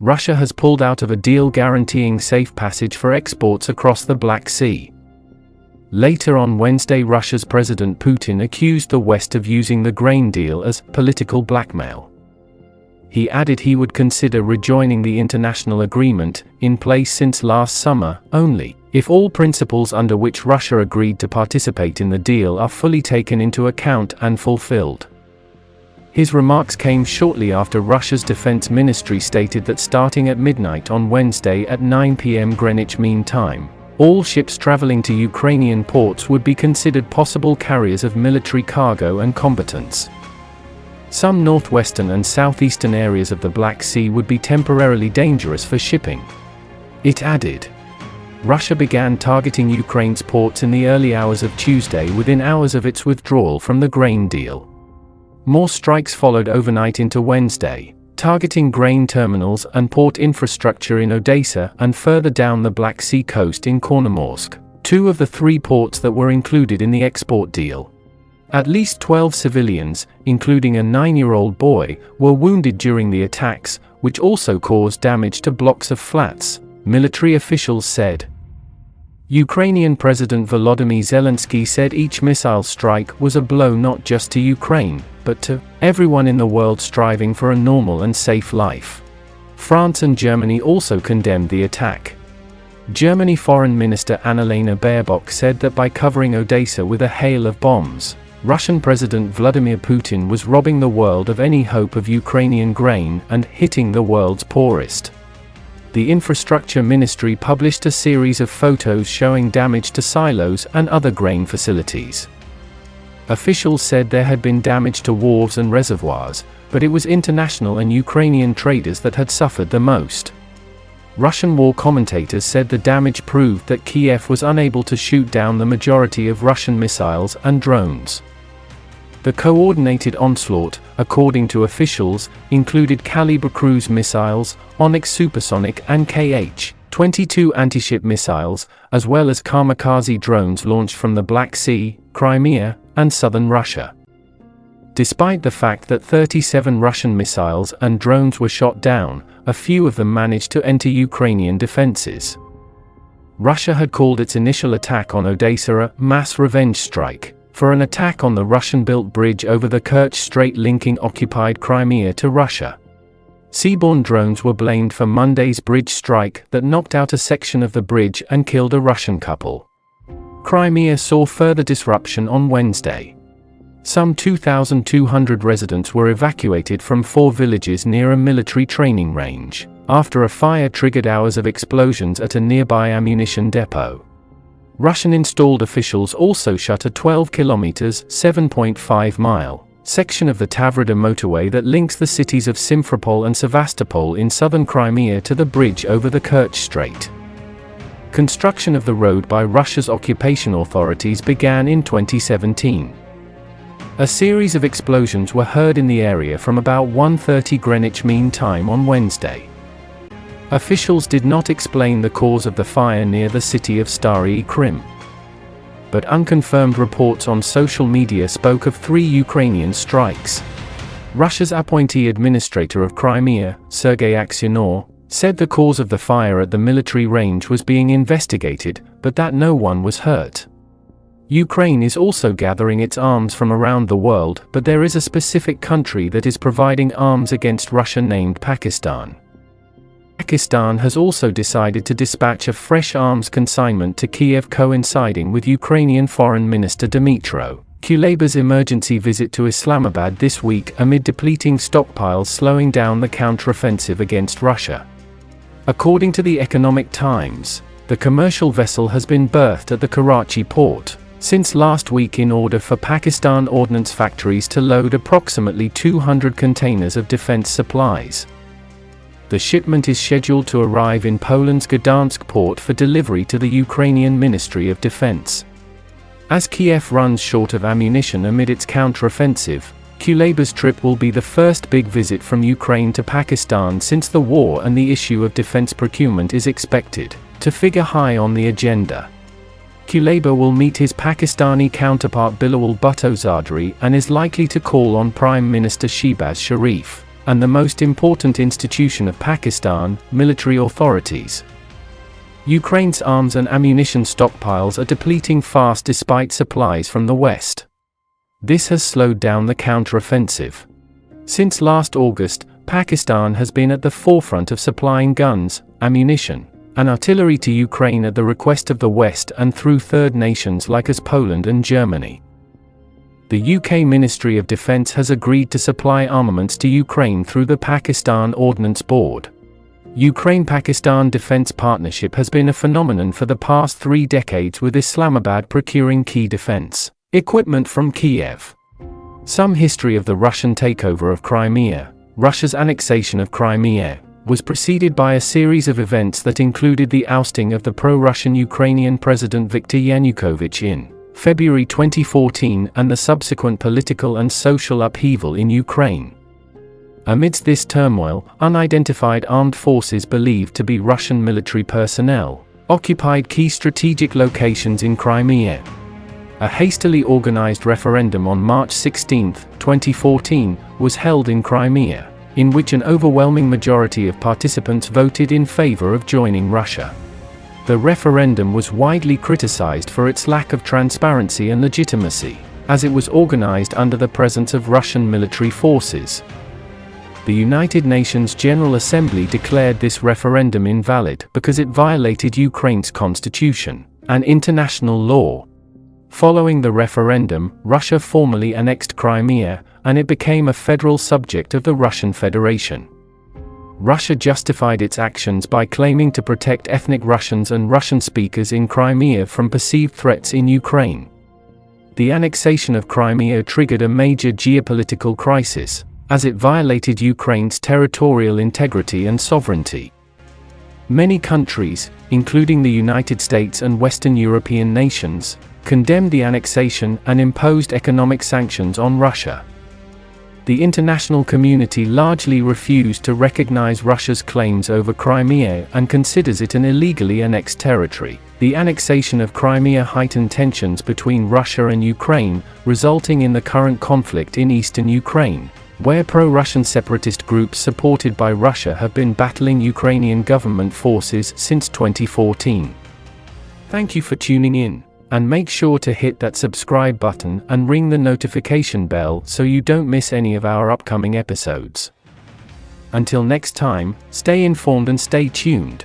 Russia has pulled out of a deal guaranteeing safe passage for exports across the Black Sea. Later on Wednesday, Russia's President Putin accused the West of using the grain deal as political blackmail. He added he would consider rejoining the international agreement, in place since last summer, only if all principles under which Russia agreed to participate in the deal are fully taken into account and fulfilled. His remarks came shortly after Russia's defense ministry stated that starting at midnight on Wednesday at 9 p.m. Greenwich Mean Time, all ships traveling to Ukrainian ports would be considered possible carriers of military cargo and combatants. Some northwestern and southeastern areas of the Black Sea would be temporarily dangerous for shipping. It added. Russia began targeting Ukraine's ports in the early hours of Tuesday within hours of its withdrawal from the grain deal. More strikes followed overnight into Wednesday, targeting grain terminals and port infrastructure in Odessa and further down the Black Sea coast in Chornomorsk, two of the three ports that were included in the export deal. At least 12 civilians, including a 9-year-old boy, were wounded during the attacks, which also caused damage to blocks of flats, military officials said. Ukrainian President Volodymyr Zelensky said each missile strike was a blow not just to Ukraine, but to everyone in the world striving for a normal and safe life. France and Germany also condemned the attack. Germany Foreign Minister Annalena Baerbock said that by covering Odessa with a hail of bombs, Russian President Vladimir Putin was robbing the world of any hope of Ukrainian grain and hitting the world's poorest. The Infrastructure Ministry published a series of photos showing damage to silos and other grain facilities. Officials said there had been damage to wharves and reservoirs, but it was international and Ukrainian traders that had suffered the most. Russian war commentators said the damage proved that Kiev was unable to shoot down the majority of Russian missiles and drones. The coordinated onslaught, according to officials, included Kalibr cruise missiles, Onyx supersonic and Kh-22 anti-ship missiles, as well as kamikaze drones launched from the Black Sea, Crimea, and southern Russia. Despite the fact that 37 Russian missiles and drones were shot down, a few of them managed to enter Ukrainian defenses. Russia had called its initial attack on Odessa a mass revenge strike for an attack on the Russian-built bridge over the Kerch Strait linking occupied Crimea to Russia. Seaborne drones were blamed for Monday's bridge strike that knocked out a section of the bridge and killed a Russian couple. Crimea saw further disruption on Wednesday. Some 2,200 residents were evacuated from 4 villages near a military training range, after a fire triggered hours of explosions at a nearby ammunition depot. Russian-installed officials also shut a 12 kilometers (7.5-mile) section of the Tavrida motorway that links the cities of Simferopol and Sevastopol in southern Crimea to the bridge over the Kerch Strait. Construction of the road by Russia's occupation authorities began in 2017. A series of explosions were heard in the area from about 1:30 Greenwich Mean Time on Wednesday. Officials did not explain the cause of the fire near the city of Stary Krim. But unconfirmed reports on social media spoke of 3 Ukrainian strikes. Russia's appointee administrator of Crimea, Sergei Aksyonov, said the cause of the fire at the military range was being investigated, but that no one was hurt. Ukraine is also gathering its arms from around the world, but there is a specific country that is providing arms against Russia named Pakistan. Pakistan has also decided to dispatch a fresh arms consignment to Kiev coinciding with Ukrainian Foreign Minister Dmytro Kuleba's emergency visit to Islamabad this week amid depleting stockpiles slowing down the counteroffensive against Russia. According to the Economic Times, the commercial vessel has been berthed at the Karachi port since last week in order for Pakistan ordnance factories to load approximately 200 containers of defense supplies. The shipment is scheduled to arrive in Poland's Gdansk port for delivery to the Ukrainian Ministry of Defense. As Kiev runs short of ammunition amid its counteroffensive, Kuleba's trip will be the first big visit from Ukraine to Pakistan since the war, and the issue of defense procurement is expected to figure high on the agenda. Kuleba will meet his Pakistani counterpart Bilawal Bhutto Zardari and is likely to call on Prime Minister Shehbaz Sharif and the most important institution of Pakistan, military authorities. Ukraine's arms and ammunition stockpiles are depleting fast despite supplies from the West. This has slowed down the counter-offensive. Since last August, Pakistan has been at the forefront of supplying guns, ammunition, and artillery to Ukraine at the request of the West and through third nations like as Poland and Germany. The UK Ministry of Defence has agreed to supply armaments to Ukraine through the Pakistan Ordnance Board. Ukraine-Pakistan defence partnership has been a phenomenon for the past 3 decades, with Islamabad procuring key defence equipment from Kiev. Some history of the Russian takeover of Crimea. Russia's annexation of Crimea was preceded by a series of events that included the ousting of the pro-Russian Ukrainian President Viktor Yanukovych in February 2014 and the subsequent political and social upheaval in Ukraine. Amidst this turmoil, unidentified armed forces believed to be Russian military personnel occupied key strategic locations in Crimea. A hastily organized referendum on March 16, 2014, was held in Crimea, in which an overwhelming majority of participants voted in favor of joining Russia. The referendum was widely criticized for its lack of transparency and legitimacy, as it was organized under the presence of Russian military forces. The United Nations General Assembly declared this referendum invalid because it violated Ukraine's constitution and international law. Following the referendum, Russia formally annexed Crimea, and it became a federal subject of the Russian Federation. Russia justified its actions by claiming to protect ethnic Russians and Russian speakers in Crimea from perceived threats in Ukraine. The annexation of Crimea triggered a major geopolitical crisis, as it violated Ukraine's territorial integrity and sovereignty. Many countries, including the United States and Western European nations, condemned the annexation and imposed economic sanctions on Russia. The international community largely refused to recognize Russia's claims over Crimea and considers it an illegally annexed territory. The annexation of Crimea heightened tensions between Russia and Ukraine, resulting in the current conflict in eastern Ukraine, where pro-Russian separatist groups supported by Russia have been battling Ukrainian government forces since 2014. Thank you for tuning in. And make sure to hit that subscribe button and ring the notification bell so you don't miss any of our upcoming episodes. Until next time, stay informed and stay tuned.